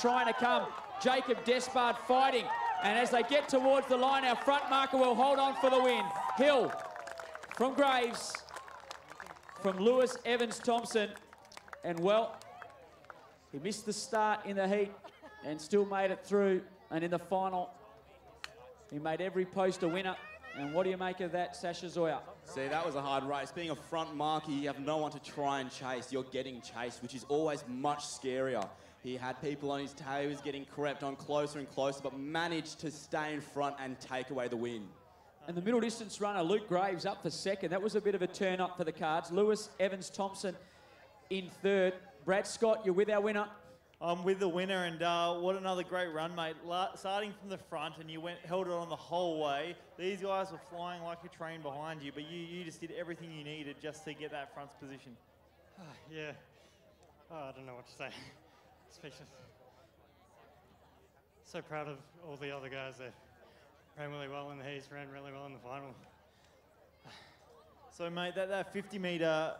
trying to come. Jacob Despard fighting. And as they get towards the line, our front marker will hold on for the win. Hill from Graves, from Lewis Evans Thompson. And well, he missed the start in the heat and still made it through. And in the final, he made every post a winner. And what do you make of that, Sasha Zoya? See, that was a hard race. Being a front marker, you have no one to try and chase. You're getting chased, which is always much scarier. He had people on his tail, he was getting crept on closer and closer, but managed to stay in front and take away the win. And the middle distance runner, Luke Graves, up for second. That was a bit of a turn up for the cards. Lewis Evans Thompson in third. Brad Scott, you're with our winner. I'm with the winner, and what another great run, mate. Starting from the front, and you held it on the whole way. These guys were flying like a train behind you, but you just did everything you needed just to get that front position. Yeah. Oh, I don't know what to say. Speechless. So proud of all the other guys that ran really well in the heats, ran really well in the final. So, mate, that 50 metre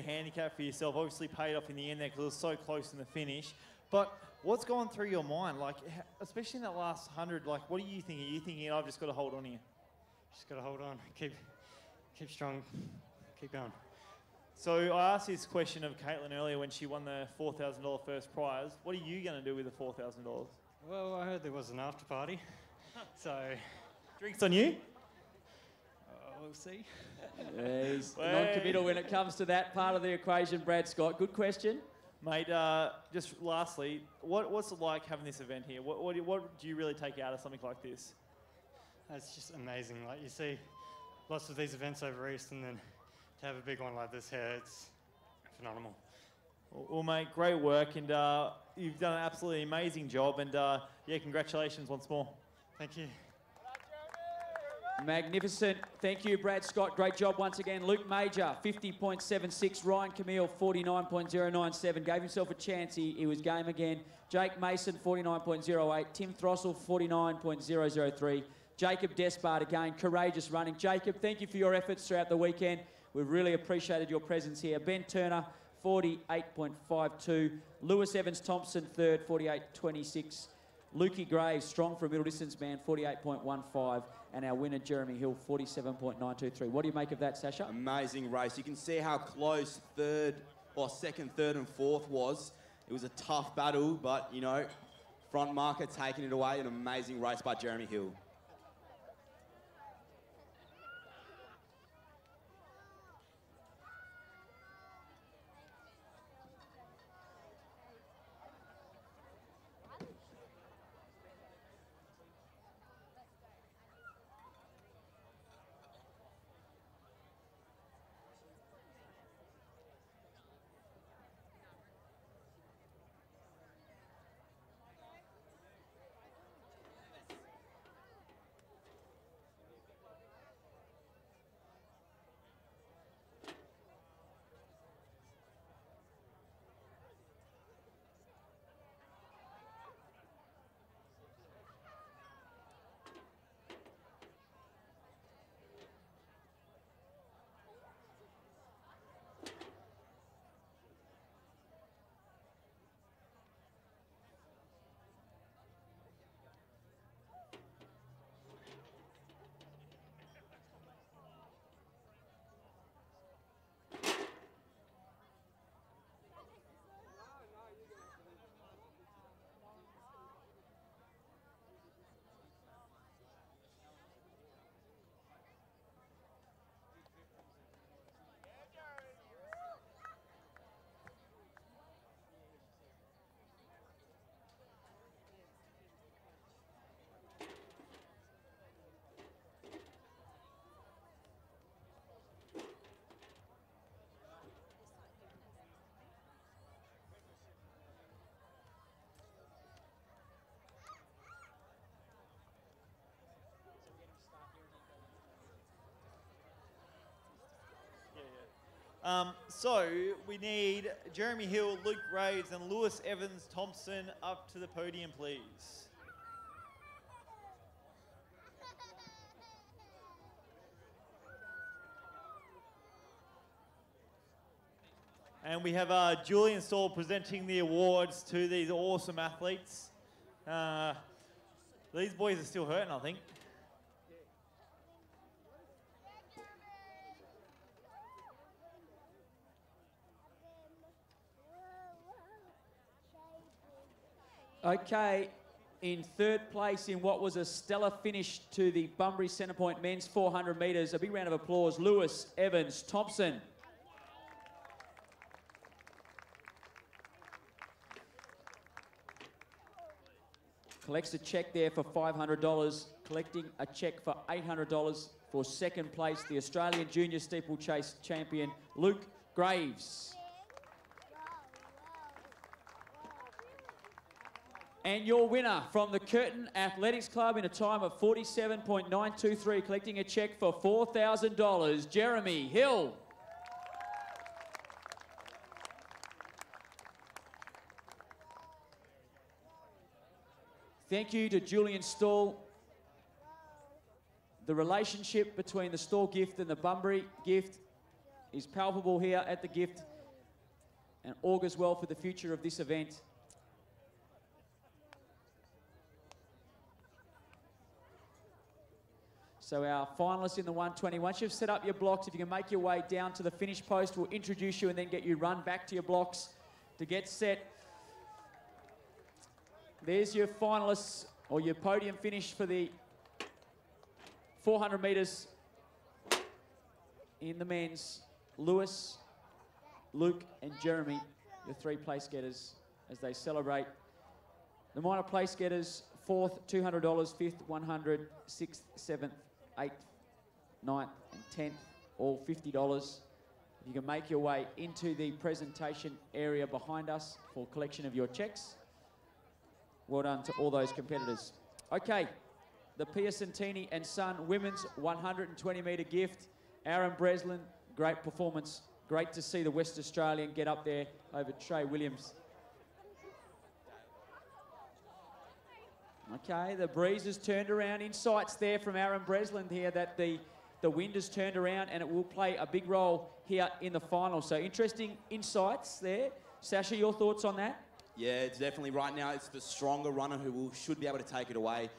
handicap for yourself obviously paid off in the end there because it was so close in the finish. But what's gone through your mind, like, especially in that last 100? Like, what are you thinking? Are you thinking, I've just got to hold on here? Just got to hold on, keep strong, keep going. So I asked this question of Caitlin earlier when she won the $4,000 first prize. What are you going to do with the $4,000? Well, I heard there was an after party, so drinks on you. We'll see. He's non-committal when it comes to that part of the equation, Brad Scott. Good question. Mate, just lastly, what's it like having this event here? What do you really take out of something like this? It's just amazing. Like, you see lots of these events over East, and then to have a big one like this here, it's phenomenal. Well, mate, great work, and you've done an absolutely amazing job, and yeah, congratulations once more. Thank you. Magnificent. Thank you, Brad Scott. Great job once again. Luke Major, 50.76. Ryan Camille, 49.097. Gave himself a chance. He was game again. Jake Mason, 49.08. Tim Throssell, 49.003. Jacob Despard again, courageous running. Jacob, thank you for your efforts throughout the weekend. We've really appreciated your presence here. Ben Turner, 48.52. Lewis Evans Thompson, third, 48.26. Lukey Graves, strong for a middle distance man, 48.15. And our winner, Jeremy Hill, 47.923. What do you make of that, Sasha? Amazing race. You can see how close second, third and fourth was. It was a tough battle, but, you know, front marker taking it away. An amazing race by Jeremy Hill. So we need Jeremy Hill, Luke Graves, and Lewis Evans Thompson up to the podium, please. And we have Julian Stall presenting the awards to these awesome athletes. These boys are still hurting, I think. Okay, in third place in what was a stellar finish to the Bunbury Centrepoint men's 400 metres. A big round of applause, Lewis Evans Thompson. Collects a cheque there for $500, collecting a cheque for $800 for second place, the Australian Junior Steeplechase champion, Luke Graves. And your winner from the Curtin Athletics Club in a time of 47.923, collecting a cheque for $4,000, Jeremy Hill. Thank you to Julian Stall. The relationship between the Stall gift and the Bunbury gift is palpable here at the gift and augurs well for the future of this event. So our finalists in the 120, once you've set up your blocks, if you can make your way down to the finish post, we'll introduce you and then get you run back to your blocks to get set. There's your finalists, or your podium finish for the 400 metres in the men's. Lewis, Luke and Jeremy, the three place getters as they celebrate. The minor place getters, 4th, $200, 5th, $100, 6th, 7th, 8th, 9th and 10th, all $50. You can make your way into the presentation area behind us for collection of your cheques. Well done to all those competitors. Okay, the Piacentini and Son Women's 120 metre gift. Aaron Breslin, great performance. Great to see the West Australian get up there over Trey Williams. Okay, the breeze has turned around. Insights there from Aaron Breslin here that the wind has turned around and it will play a big role here in the final. So interesting insights there. Sasha, your thoughts on that? Yeah, it's definitely right now it's the stronger runner who should be able to take it away.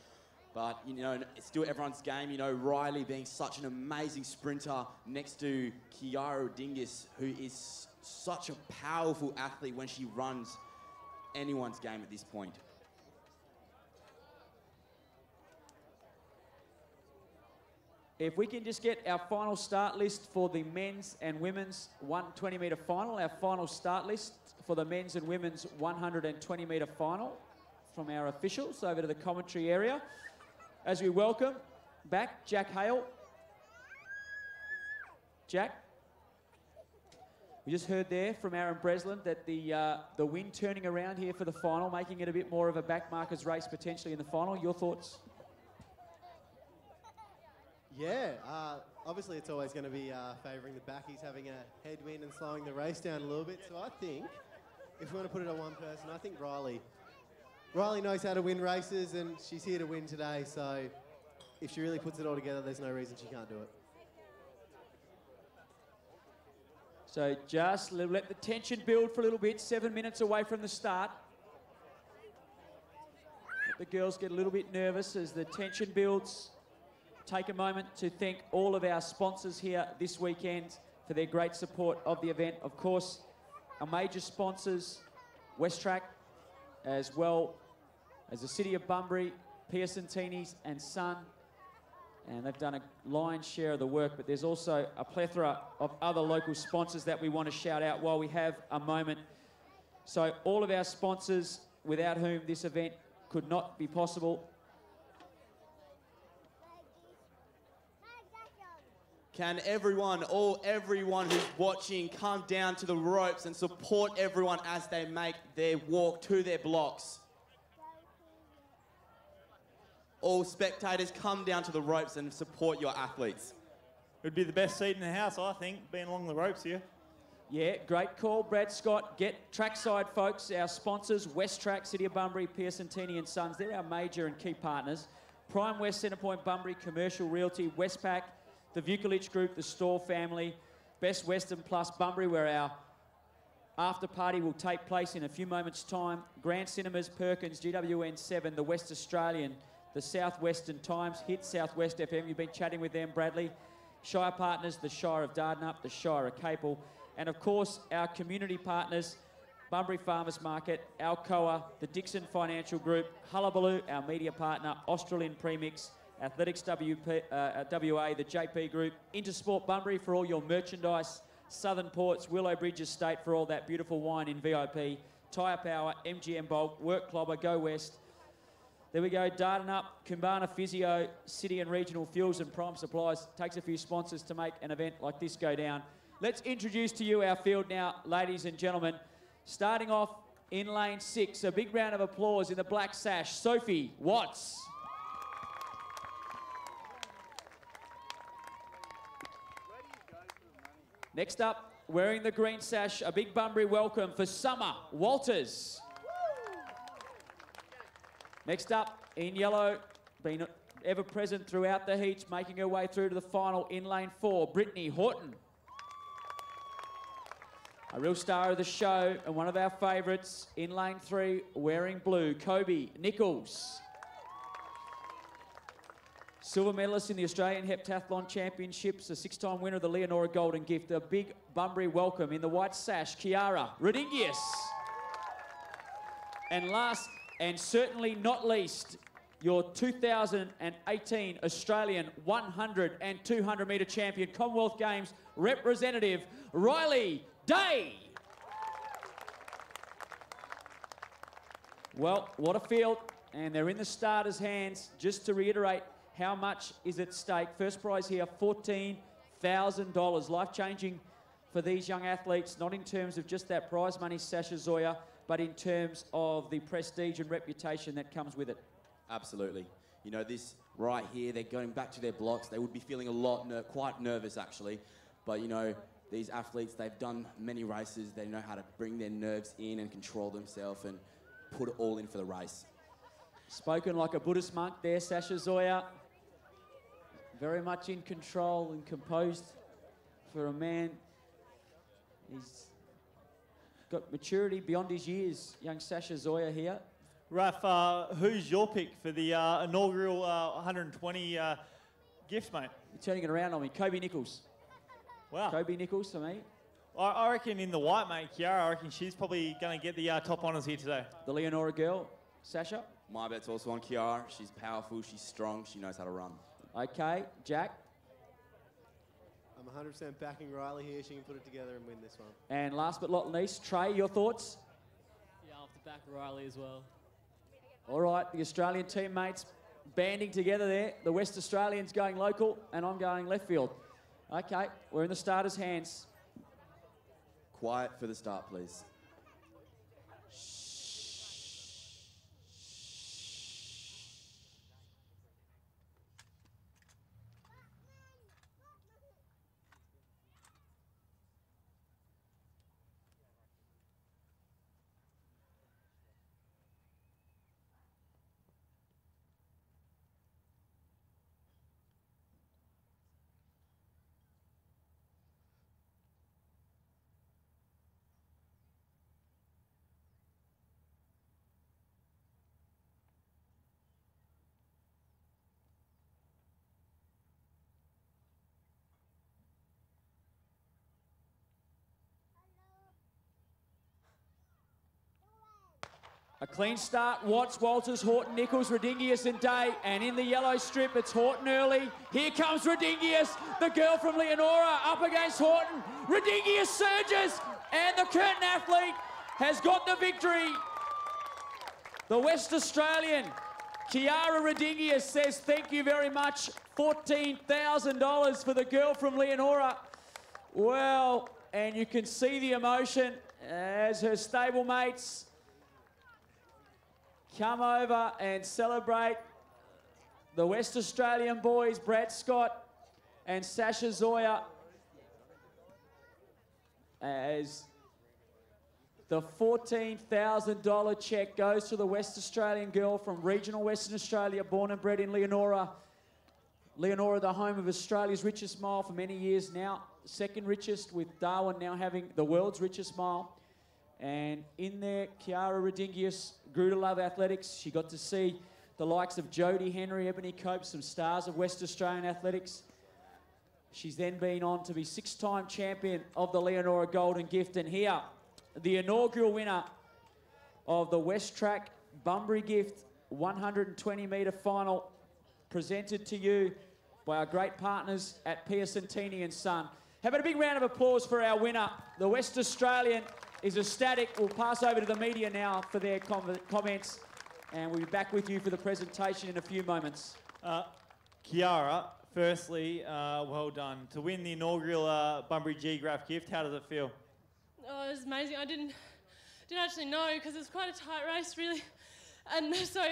But, you know, it's still everyone's game. You know, Riley being such an amazing sprinter next to Kiara Dingus, who is such a powerful athlete when she runs anyone's game at this point. If we can just get our final start list for the men's and women's 120 metre final, our final start list for the men's and women's 120 metre final from our officials over to the commentary area. As we welcome back Jack Hale. Jack, we just heard there from Aaron Breslin that the wind turning around here for the final, making it a bit more of a backmarkers race potentially in the final. Your thoughts? Yeah, obviously it's always going to be favouring the backies, having a headwind and slowing the race down a little bit. So I think, if we want to put it on one person, I think Riley knows how to win races and she's here to win today. So if she really puts it all together, there's no reason she can't do it. So just let the tension build for a little bit. 7 minutes away from the start. Let the girls get a little bit nervous as the tension builds. Take a moment to thank all of our sponsors here this weekend for their great support of the event. Of course, our major sponsors, WesTrac, as well as the City of Bunbury, Piacentini's and Son. And they've done a lion's share of the work, but there's also a plethora of other local sponsors that we want to shout out while we have a moment. So all of our sponsors, without whom this event could not be possible. Can everyone who's watching come down to the ropes and support everyone as they make their walk to their blocks? All spectators come down to the ropes and support your athletes. It'd be the best seat in the house, I think, being along the ropes here. Yeah, great call, Brad Scott. Get trackside, folks. Our sponsors, WesTrac, City of Bunbury, Piacentini and Sons. They're our major and key partners. Prime West Centrepoint Bunbury, Commercial Realty, Westpac, the Vukolich Group, the Store family, Best Western Plus Bunbury, where our after party will take place in a few moments' time. Grand Cinemas, Perkins, GWN 7, the West Australian, the Southwestern Times, Hit Southwest FM. You've been chatting with them, Bradley. Shire partners, the Shire of Dardanup, the Shire of Capel, and of course our community partners, Bunbury Farmers Market, Alcoa, the Dixon Financial Group, Hullabaloo, our media partner, Australian Premix, Athletics WA, the JP Group, Intersport Bunbury for all your merchandise, Southern Ports, Willow Bridge Estate for all that beautiful wine in VIP, Tyre Power, MGM Bulk, Work Clobber, Go West. There we go, Dardanup, Kumbana Physio, City and Regional Fuels and Prime Supplies. Takes a few sponsors to make an event like this go down. Let's introduce to you our field now, ladies and gentlemen. Starting off in lane 6, a big round of applause in the black sash, Sophie Watts. Next up, wearing the green sash, a big Bunbury welcome for Summer Walters. Next up, in yellow, been ever present throughout the heats, making her way through to the final in lane 4, Brittany Horton. A real star of the show and one of our favourites in lane 3, wearing blue, Kobe Nichols. Silver medalist in the Australian Heptathlon Championships, a 6-time winner of the Leonora Golden Gift. A big Bunbury welcome in the white sash, Kiara Rodingius. And last and certainly not least, your 2018 Australian 100 and 200 metre champion, Commonwealth Games representative, Riley Day. Well, what a field, and they're in the starters' hands. Just to reiterate, how much is at stake? First prize here, $14,000. Life-changing for these young athletes, not in terms of just that prize money, Sasha Zoya, but in terms of the prestige and reputation that comes with it. Absolutely. You know, this right here, they're going back to their blocks. They would be feeling quite nervous, actually. But, you know, these athletes, they've done many races. They know how to bring their nerves in and control themselves and put it all in for the race. Spoken like a Buddhist monk there, Sasha Zoya. Very much in control and composed for a man. He's got maturity beyond his years, young Sasha Zoya here. Raf, who's your pick for the inaugural 120 gift, mate? You're turning it around on me. Kobe Nichols. Wow. Kobe Nichols for me. I reckon in the white, mate, Kiara, I reckon she's probably going to get the top honours here today. The Leonora girl, Sasha. My bet's also on Kiara. She's powerful, she's strong, she knows how to run. Okay, Jack. I'm 100% backing Riley here. She can put it together and win this one. And last but not least, Trey, your thoughts? Yeah, I'll have to back Riley as well. All right, the Australian teammates banding together there. The West Australians going local, and I'm going left field. Okay, we're in the starters' hands. Quiet for the start, please. A clean start, Watts, Walters, Horton, Nichols, Rodingius and Day. And in the yellow strip, it's Horton early. Here comes Rodingius, the girl from Leonora, up against Horton. Rodingius surges, and the Curtin athlete has got the victory. The West Australian, Kiara Rodingius, says thank you very much. $14,000 for the girl from Leonora. Well, and you can see the emotion as her stablemates come over and celebrate the West Australian boys, Brad Scott and Sasha Zoya, as the $14,000 cheque goes to the West Australian girl from regional Western Australia, born and bred in Leonora. Leonora, the home of Australia's richest mile for many years now, second richest, with Darwin now having the world's richest mile. And in there, Kiara Redingius grew to love athletics. She got to see the likes of Jodie Henry, Ebony Cope, some stars of West Australian athletics. She's then been on to be 6-time champion of the Leonora Golden Gift. And here, the inaugural winner of the WesTrac Bunbury Gift 120-metre final, presented to you by our great partners at Piacentini and Son. How about a big round of applause for our winner? The West Australian is ecstatic. We'll pass over to the media now for their comments, and we'll be back with you for the presentation in a few moments. Kiara, firstly, well done. To win the inaugural Bunbury Geographe gift, how does it feel? Oh, it was amazing. I didn't actually know because it was quite a tight race, really. And so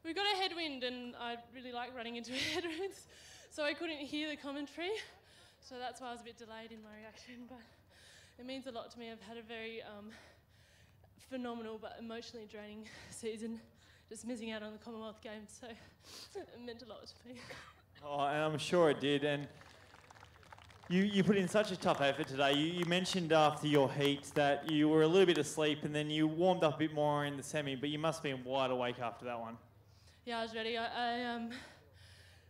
we got a headwind, and I really like running into headwinds, so I couldn't hear the commentary. So that's why I was a bit delayed in my reaction, but it means a lot to me. I've had a very phenomenal but emotionally draining season, just missing out on the Commonwealth Games, so it meant a lot to me. Oh, and I'm sure it did. And you put in such a tough effort today. You mentioned after your heat that you were a little bit asleep and then you warmed up a bit more in the semi, but you must have been wide awake after that one. Yeah, I was ready.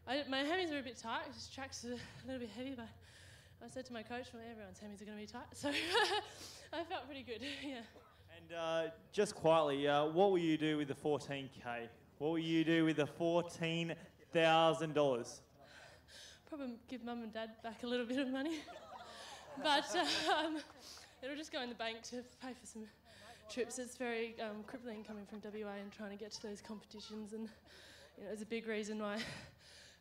My hammies were a bit tight. This track's a little bit heavy, but I said to my coach, well, everyone's hammies are going to be tight, so I felt pretty good, yeah. And just quietly, what will you do with the 14K? What will you do with the $14,000? Probably give mum and dad back a little bit of money. But it'll just go in the bank to pay for some trips. It's very crippling coming from WA and trying to get to those competitions, and it's a big reason why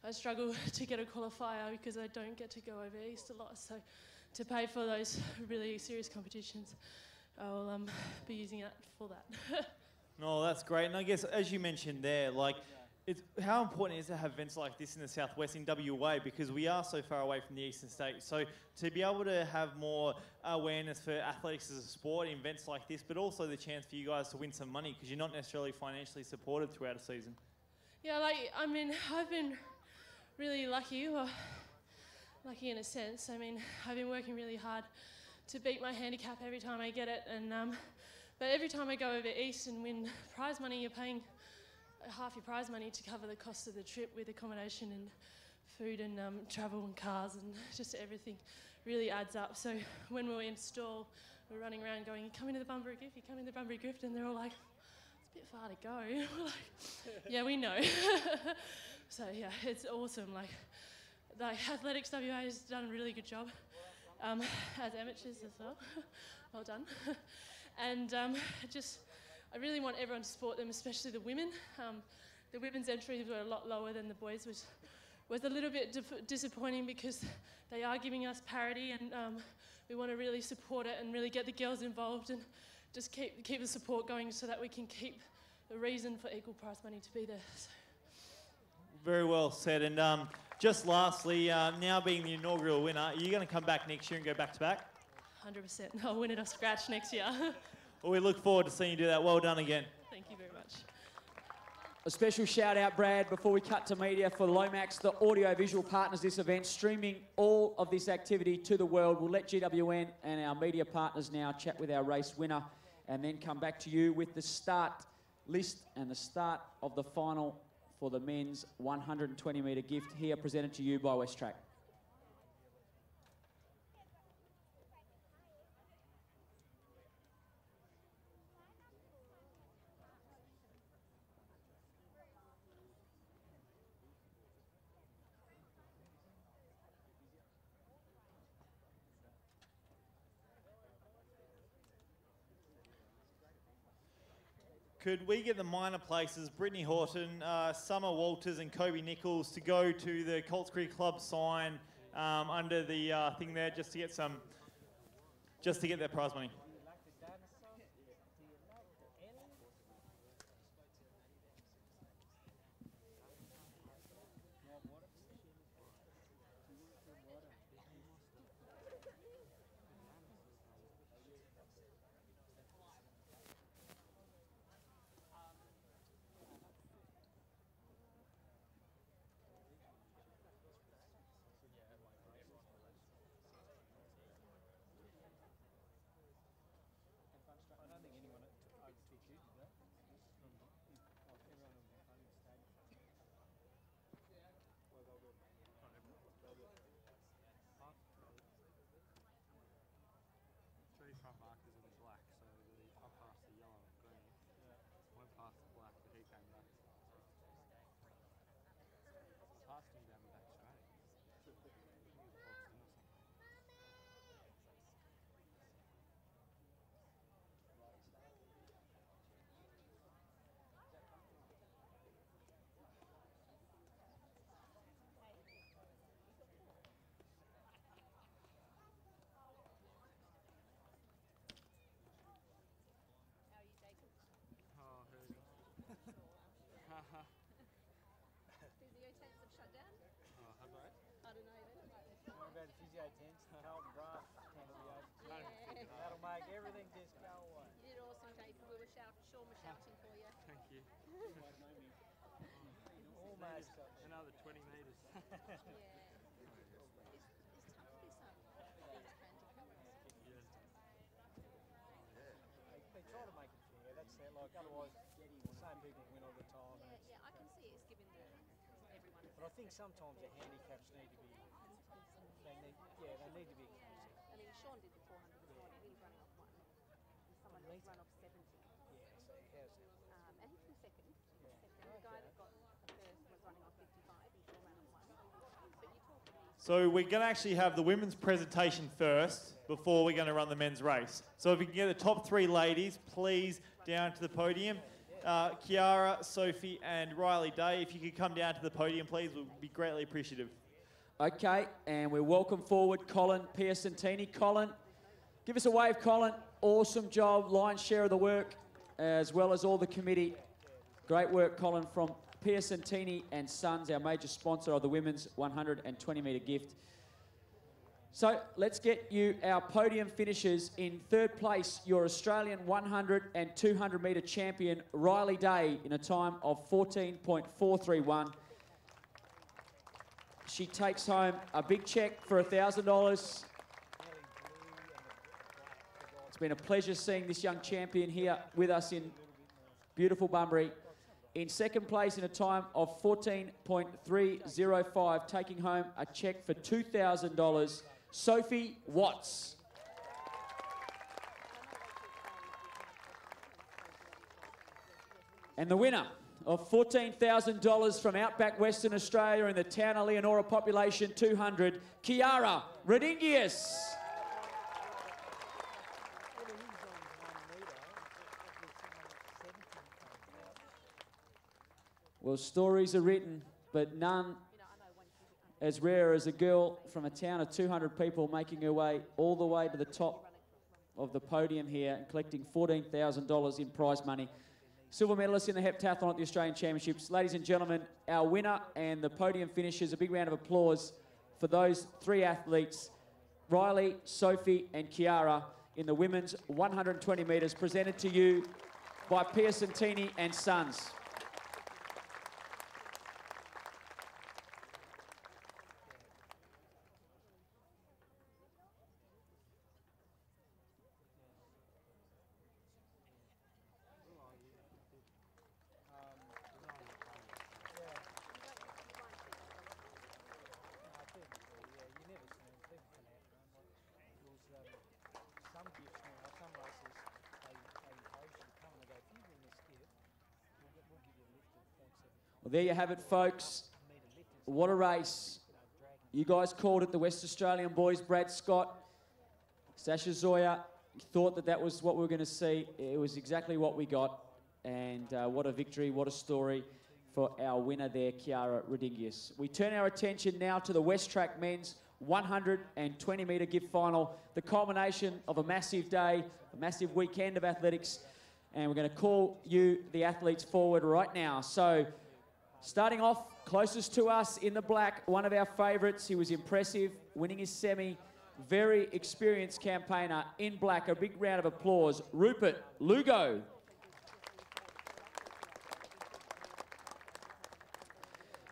I struggle to get a qualifier, because I don't get to go over east a lot. So to pay for those really serious competitions, I'll be using it for that. No, that's great. And I guess, as you mentioned there, how important is it to have events like this in the southwest, in WA, because we are so far away from the eastern states. So to be able to have more awareness for athletics as a sport in events like this, but also the chance for you guys to win some money, because you're not necessarily financially supported throughout a season. Yeah, I've been really lucky, well, lucky in a sense. I've been working really hard to beat my handicap every time I get it, and but every time I go over east and win prize money, you're paying half your prize money to cover the cost of the trip, with accommodation and food and travel and cars and just everything really adds up. So when we were in stall, we're running around going, "You come into the Bunbury Gift, you come into the Bunbury Gift," and they're all like, "It's a bit far to go." We're like, "Yeah, we know." So yeah, it's awesome. Like Athletics WA has done a really good job, as amateurs as well. Well done. And I really want everyone to support them, especially the women. The women's entries were a lot lower than the boys, which was a little bit disappointing, because they are giving us parity, and we want to really support it and really get the girls involved and just keep the support going, so that we can keep the reason for equal prize money to be there. So. Very well said. And just lastly, now being the inaugural winner, are you going to come back next year and go back to back? 100%. I'll win it off scratch next year. Well, we look forward to seeing you do that. Well done again. Thank you very much. A special shout out, Brad, before we cut to media, for Lomax, the audio-visual partners this event, streaming all of this activity to the world. We'll let GWN and our media partners now chat with our race winner, and then come back to you with the start list and the start of the final for the men's 120-metre gift, here presented to you by WesTrac. Could we get the minor places, Brittany Horton, Summer Walters and Kobe Nichols, to go to the Colts Creek Club sign under the thing there, just to get their prize money? shouting for you. Thank you. Almost another 20 metres. Yeah. It's tough this these kinds of cameras. They try to make it fair. That's their like. Otherwise, the same people win all the time. And Yeah, I can see it's given everyone. but I think sometimes the handicaps need to be. They need to be. I mean, Sean did the 400 this morning. He was running off one. And someone else ran off 70. Yeah. So how's that? And he flew second. The guy that got the first was running off 55. He still ran off one. But you talk to these. So we're going to actually have the women's presentation first before we're going to run the men's race. So if we can get the top 3 ladies, please, down to the podium. Kiara, Sophie and Riley Day, if you could come down to the podium, please, we'd be greatly appreciative. Okay, and we welcome forward Colin Piacentini. Colin, give us a wave, Colin. Awesome job, lion's share of the work, as well as all the committee. Great work, Colin, from Piacentini and Sons, our major sponsor of the women's 120-metre gift. So let's get you our podium finishers. In third place, your Australian 100 and 200-metre champion, Riley Day, in a time of 14.431. She takes home a big check for $1,000. It's been a pleasure seeing this young champion here with us in beautiful Bunbury. In second place, in a time of 14.305, taking home a check for $2,000, Sophie Watts. And the winner of $14,000 from Outback Western Australia in the town of Leonora, population 200, Kiara Rodingius. Well, stories are written, but none as rare as a girl from a town of 200 people making her way all the way to the top of the podium here and collecting $14,000 in prize money. Silver medalist in the heptathlon at the Australian Championships. Ladies and gentlemen, our winner and the podium finishers, a big round of applause for those 3 athletes, Riley, Sophie and Kiara, in the women's 120 metres, presented to you by Piacentini and Sons. Well, there you have it, folks. What a race. You guys called it, the West Australian boys. Brad Scott, Sasha Zoya, thought that was what we were going to see. It was exactly what we got. And what a victory, what a story for our winner there, Kiara Rodingius. We turn our attention now to the WesTrac men's 120-metre gift final, the culmination of a massive day, a massive weekend of athletics. And we're going to call you, the athletes, forward right now. So, starting off, closest to us in the black, one of our favourites. He was impressive, winning his semi. Very experienced campaigner in black. A big round of applause. Rupert Lugo.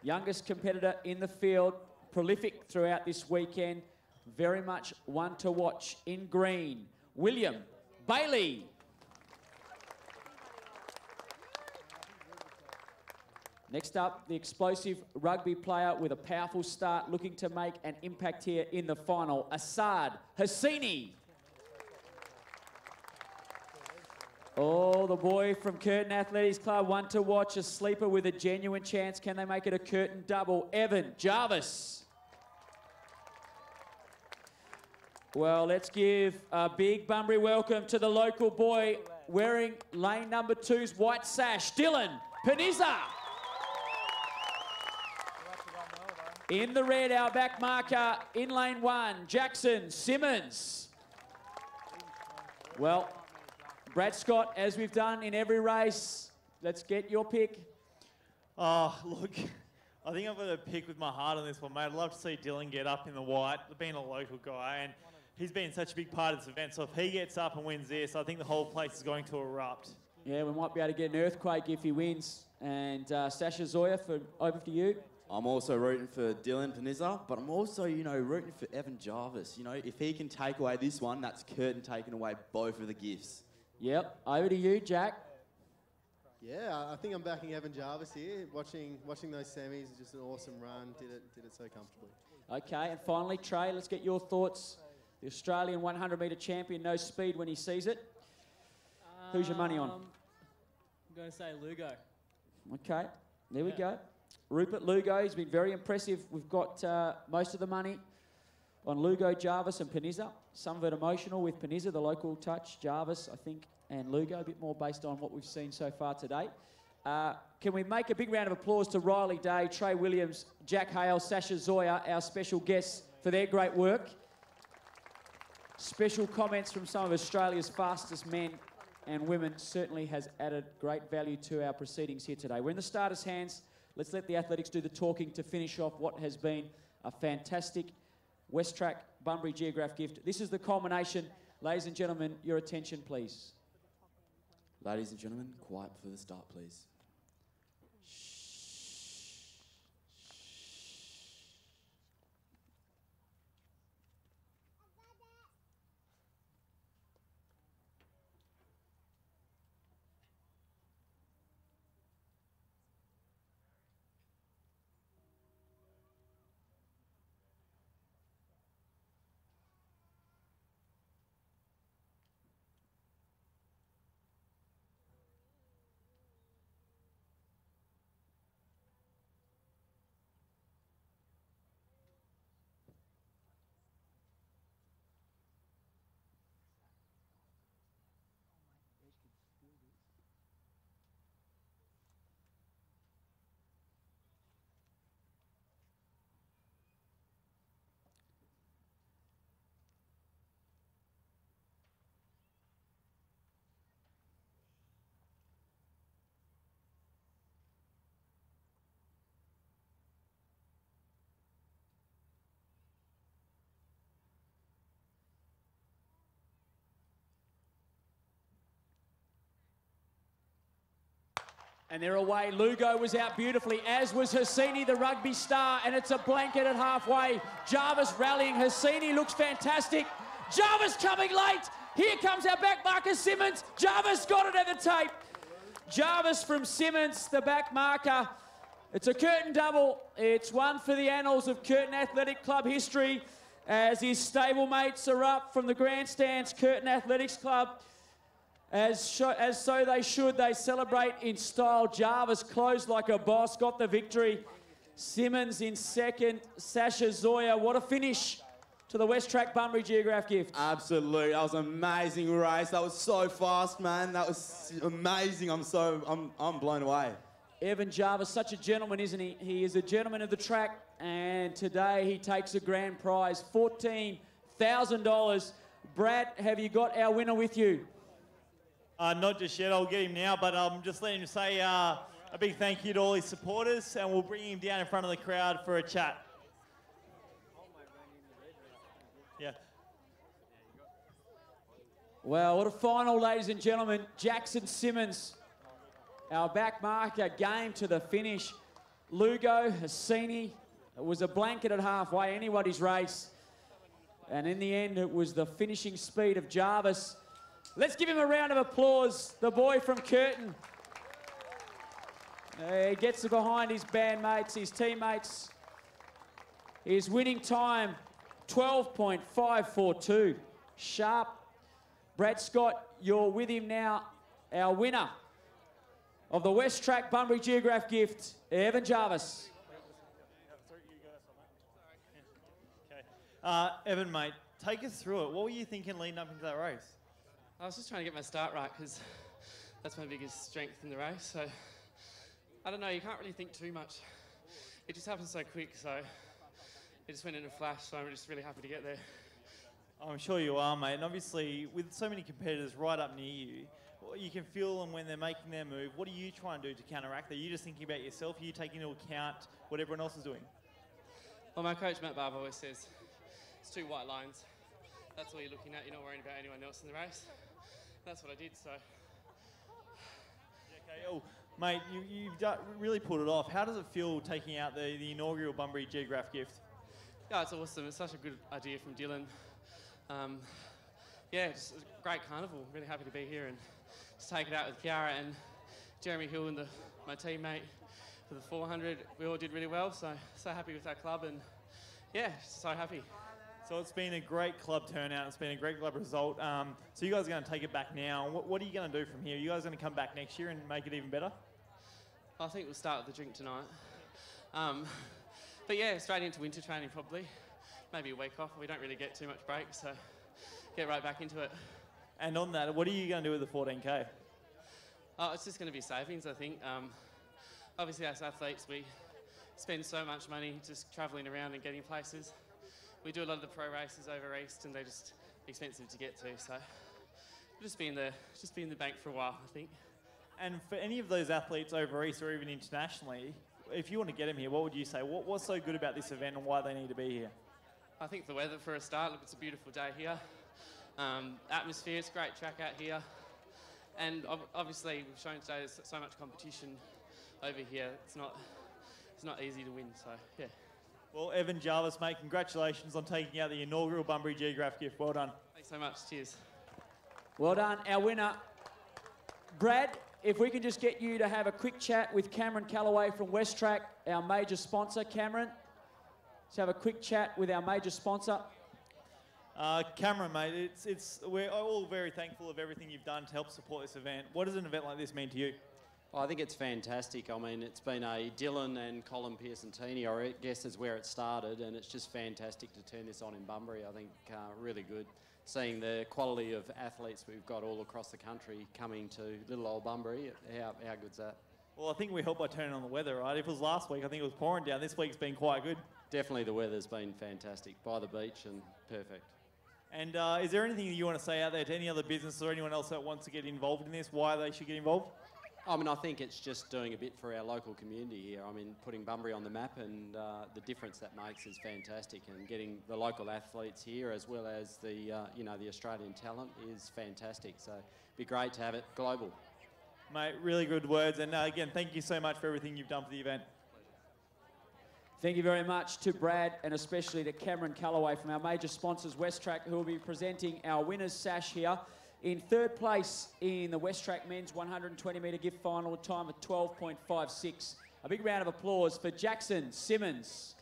Youngest competitor in the field. Prolific throughout this weekend. Very much one to watch. In green, William Bailey. Next up, the explosive rugby player with a powerful start, looking to make an impact here in the final, Assad Hassini. Oh, the boy from Curtin Athletics Club, one to watch, a sleeper with a genuine chance. Can they make it a Curtin double? Evan Jarvis. Well, let's give a big Bunbury welcome to the local boy wearing lane number 2's white sash, Dylan Peniza. In the red, our back marker in lane 1, Jackson Simmons. Well, Brad Scott, as we've done in every race, let's get your pick. Oh, look, I think I've got to pick with my heart on this one, mate. I'd love to see Dylan get up in the white, being a local guy, and he's been such a big part of this event. So if he gets up and wins this, I think the whole place is going to erupt. Yeah, we might be able to get an earthquake if he wins. And Sasha Zoya, over to you. I'm also rooting for Dylan Panizza, but I'm also, rooting for Evan Jarvis. If he can take away this one, that's curtain taking away both of the gifts. Yep, over to you, Jack. Yeah, I think I'm backing Evan Jarvis here. Watching those semis is just an awesome run. Did it so comfortably. Okay, and finally, Trey, let's get your thoughts. The Australian 100-metre champion knows speed when he sees it. Who's your money on? I'm going to say Lugo. Okay, there we go. Rupert Lugo, he's been very impressive. We've got most of the money on Lugo, Jarvis and Panizza. Some of it emotional with Panizza, the local touch. Jarvis, I think, and Lugo, a bit more based on what we've seen so far today. Can we make a big round of applause to Riley Day, Trey Williams, Jack Hale, Sasha Zoya, our special guests, for their great work. Special comments from some of Australia's fastest men and women certainly has added great value to our proceedings here today. We're in the starters' hands. Let's let the athletics do the talking to finish off what has been a fantastic WesTrac Bunbury Geographe gift. This is the culmination. Ladies and gentlemen, your attention, please. Ladies and gentlemen, quiet for the start, please. And they're away. Lugo was out beautifully, as was Hassini, the rugby star, and it's a blanket at halfway. Jarvis rallying. Hassini looks fantastic. Jarvis coming late. Here comes our back marker, Simmons. Jarvis got it at the tape. Jarvis from Simmons, the back marker. It's a curtain double. It's one for the annals of Curtin Athletic Club history, as his stablemates are up from the grandstands. Curtin Athletics Club, as so they should. They celebrate in style. Jarvis closed like a boss, got the victory. Simmons in second. Sasha Zoya, what a finish to the WesTrac Bunbury Geographe gift. Absolutely, that was an amazing race. That was so fast, man. That was amazing. I'm blown away. Evan Jarvis, such a gentleman, isn't he? He is a gentleman of the track, and today he takes a grand prize, $14,000. Brad, have you got our winner with you? Not just yet, I'll get him now, but just letting him say a big thank you to all his supporters, and we'll bring him down in front of the crowd for a chat. Yeah. Well, what a final, ladies and gentlemen. Jackson Simmons, our back marker, game to the finish. Lugo, Hassini, it was a blanket at halfway, anybody's race. And in the end, it was the finishing speed of Jarvis. Let's give him a round of applause, the boy from Curtin. He gets behind his bandmates, his teammates. His winning time, 12.542. Sharp. Brad Scott, you're with him now, our winner of the WesTrac Bunbury Geographe gift, Evan Jarvis. Okay. Evan, mate, take us through it. What were you thinking leading up into that race? I was just trying to get my start right because that's my biggest strength in the race. So, I don't know, you can't really think too much. It just happens so quick, so it just went in a flash, so I'm just really happy to get there. I'm sure you are, mate. And obviously, with so many competitors right up near you, you can feel them when they're making their move. What are you trying to do to counteract that? Are you just thinking about yourself? Are you taking into account what everyone else is doing? Well, my coach, Matt Barber, always says it's 2 white lines. That's all you're looking at. You're not worrying about anyone else in the race. That's what I did, so Oh, mate, you've really pulled it off. How does it feel taking out the inaugural Bunbury Geographe gift? Yeah, it's awesome. It's such a good idea from Dylan. Yeah, it's a great carnival. Really happy to be here and just take it out with Kiara and Jeremy Hill and my teammate for the 400. We all did really well, so happy with our club and yeah, so happy. So it's been a great club turnout. It's been a great club result. So you guys are going to take it back now. What are you going to do from here? Are you guys going to come back next year and make it even better? I think we'll start with the drink tonight. But yeah, straight into winter training probably. Maybe a week off. We don't really get too much break, so get right back into it. And on that, what are you going to do with the 14K? Oh, it's just going to be savings, I think. Obviously, as athletes, we spend so much money just travelling around and getting places. We do a lot of the pro races over east, and they're just expensive to get to. So we'll just be in the bank for a while, I think. And for any of those athletes over east or even internationally, if you want to get them here, what would you say? What's so good about this event and why they need to be here? I think the weather for a start. Look, it's a beautiful day here. Atmosphere, it's a great track out here. And obviously, we've shown today there's so much competition over here. It's not easy to win, so yeah. Well, Evan Jarvis, mate, congratulations on taking out the inaugural Bunbury Geographe gift. Well done. Thanks so much. Cheers. Well done, our winner. Brad, if we can just get you to have a quick chat with Cameron Callaway from WesTrac, our major sponsor. Cameron, let's have a quick chat with our major sponsor. Cameron, mate, we're all very thankful of everything you've done to help support this event. What does an event like this mean to you? Well, I think it's fantastic. I mean, it's been a Dylan and Colin Pearson-Tini, I guess, is where it started, and it's just fantastic to turn this on in Bunbury. I think really good. Seeing the quality of athletes we've got all across the country coming to little old Bunbury, how good's that? Well, I think we helped by turning on the weather, right? If it was last week, I think it was pouring down. This week's been quite good. Definitely the weather's been fantastic. By the beach and perfect. And is there anything that you want to say out there to any other business or anyone else that wants to get involved in this, why they should get involved? I mean, I think it's just doing a bit for our local community here. I mean, putting Bunbury on the map and the difference that makes is fantastic. And getting the local athletes here as well as the, the Australian talent is fantastic. So it'd be great to have it global. Mate, really good words. And again, thank you so much for everything you've done for the event. Thank you very much to Brad and especially to Cameron Callaway from our major sponsors, WesTrac, who will be presenting our winners' sash here. In third place in the WesTrac men's 120-metre gift final, a time of 12.56. A big round of applause for Jackson Simmons.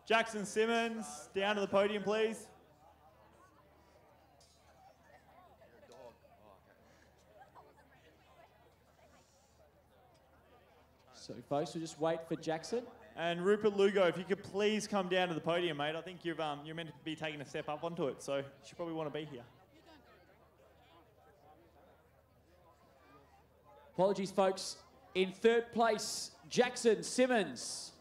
Jackson Simmons, down to the podium, please. So folks, we'll just wait for Jackson. And Rupert Lugo, if you could please come down to the podium, mate. I think you're meant to be taking a step up onto it, so you should probably want to be here. Apologies, folks. In third place, Jackson Simmons.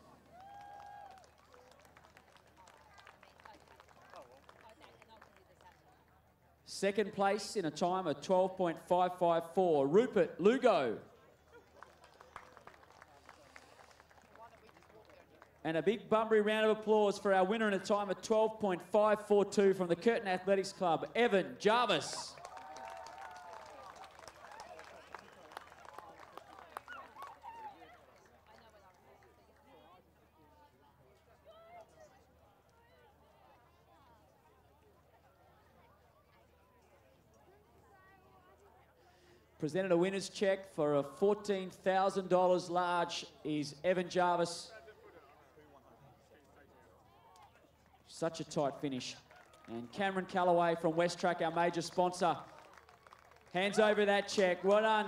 Second place in a time of 12.554, Rupert Lugo. And a big Bunbury round of applause for our winner in a time of 12.542 from the Curtin Athletics Club, Evan Jarvis. Presented a winner's cheque for a $14,000 large is Evan Jarvis. Such a tight finish. And Cameron Callaway from WesTrac, our major sponsor, hands over that cheque. Well done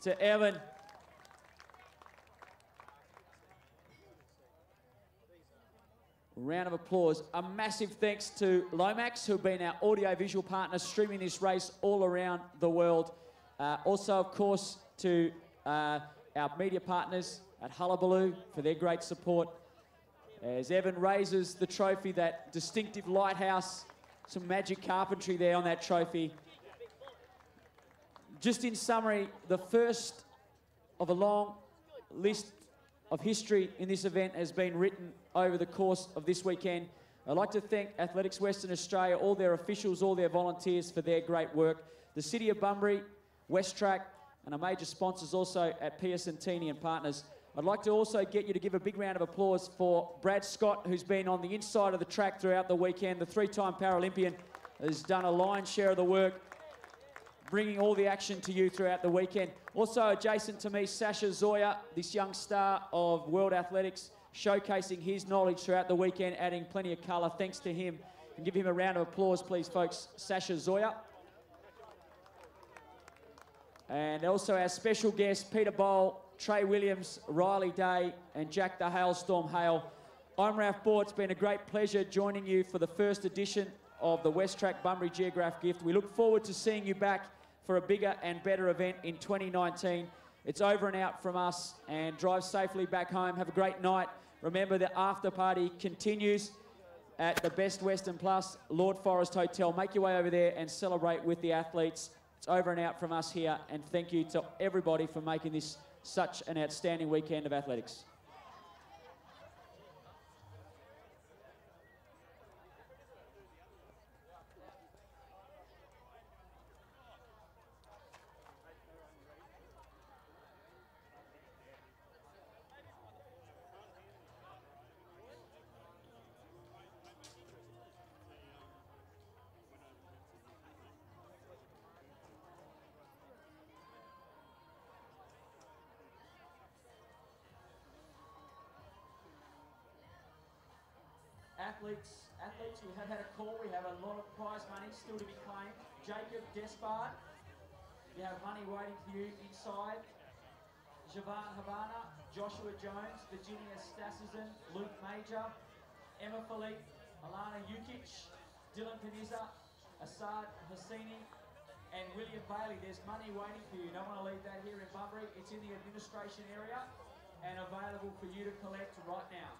to Evan. Round of applause. A massive thanks to Lomax, who've been our audio-visual partners streaming this race all around the world. Also, of course, to our media partners at Hullabaloo for their great support. As Evan raises the trophy, that distinctive lighthouse, some magic carpentry there on that trophy. Just in summary, the first of a long list of history in this event has been written over the course of this weekend. I'd like to thank Athletics Western Australia, all their officials, all their volunteers for their great work. The City of Bunbury, WesTrac, and our major sponsors also at Tini and Partners. I'd like to also get you to give a big round of applause for Brad Scott, who's been on the inside of the track throughout the weekend. The three-time Paralympian has done a lion's share of the work, bringing all the action to you throughout the weekend. Also adjacent to me, Sasha Zoya, this young star of world athletics, showcasing his knowledge throughout the weekend, adding plenty of colour. Thanks to him. And give him a round of applause, please, folks. Sasha Zoya. And also our special guests, Peter Bowl, Trey Williams, Riley Day, and Jack the Hailstorm Hale. I'm Ralph Bohr. It's been a great pleasure joining you for the first edition of the WesTrac Bunbury Geographe gift. We look forward to seeing you back for a bigger and better event in 2019. It's over and out from us, and drive safely back home. Have a great night. Remember, the after party continues at the Best Western Plus Lord Forest Hotel. Make your way over there and celebrate with the athletes. It's over and out from us here, and thank you to everybody for making this such an outstanding weekend of athletics. Athletes, we have had a call. We have a lot of prize money still to be claimed. Jacob Despard, you have money waiting for you inside. Javan Havana, Joshua Jones, Virginia Stassison, Luke Major, Emma Philippe, Alana Jukic, Dylan Paniza, Assad Hassini, and William Bailey. There's money waiting for you. Don't want to leave that here in Bunbury. It's in the administration area and available for you to collect right now.